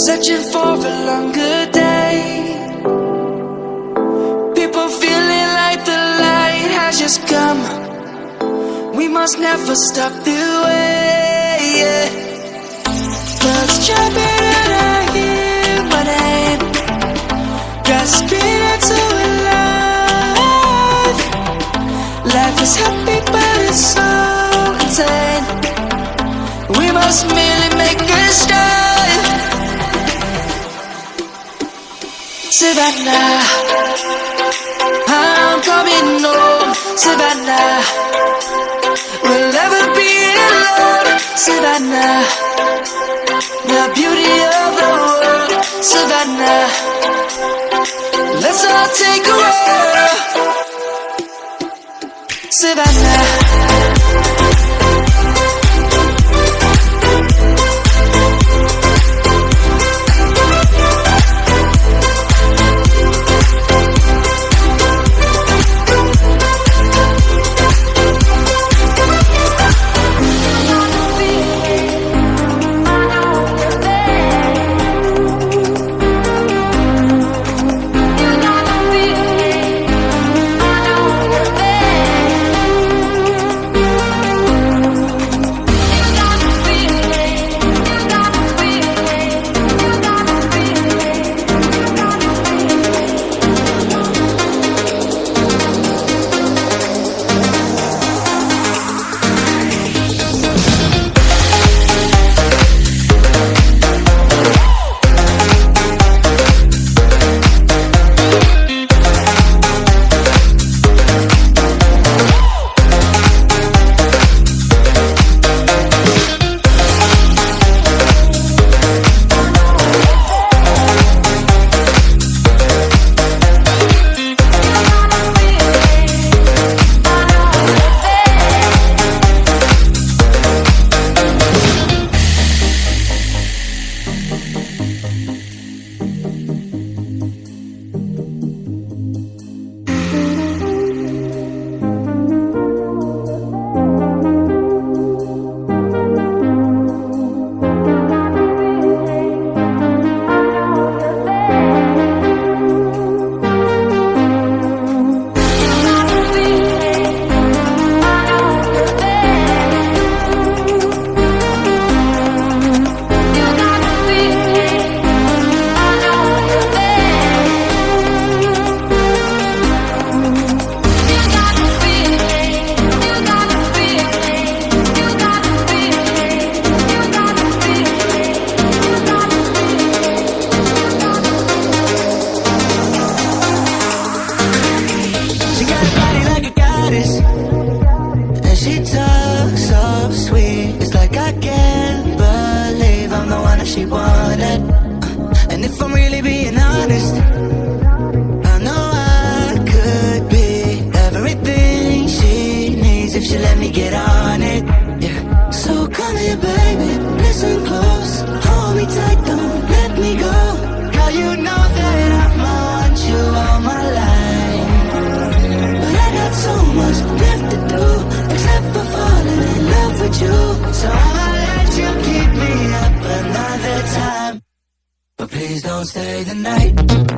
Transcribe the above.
searching for a longer day. People feeling like the light has just come. We must never stop the way, yeah. Birds jumping and I hear my name, grasping into a life. Life is happy but it's so insane. We must merely make a start. Savannah, I'm coming home. Savannah, we'll never be alone. Savannah, the beauty of the world. Savannah, let's all take a walk. Savannah. And she talks so sweet, it's like I can't believe I'm the one that she wanted. And if I'm really being honest, I know I could be everything she needs if she let me get on it, yeah. So come here baby, listen close, hold me tight, don't let me go. Girl, you know that I'ma want you all my life, but I got so much left to do, except for falling in love with you. So I'ma let you keep me up another time, but please don't stay the night.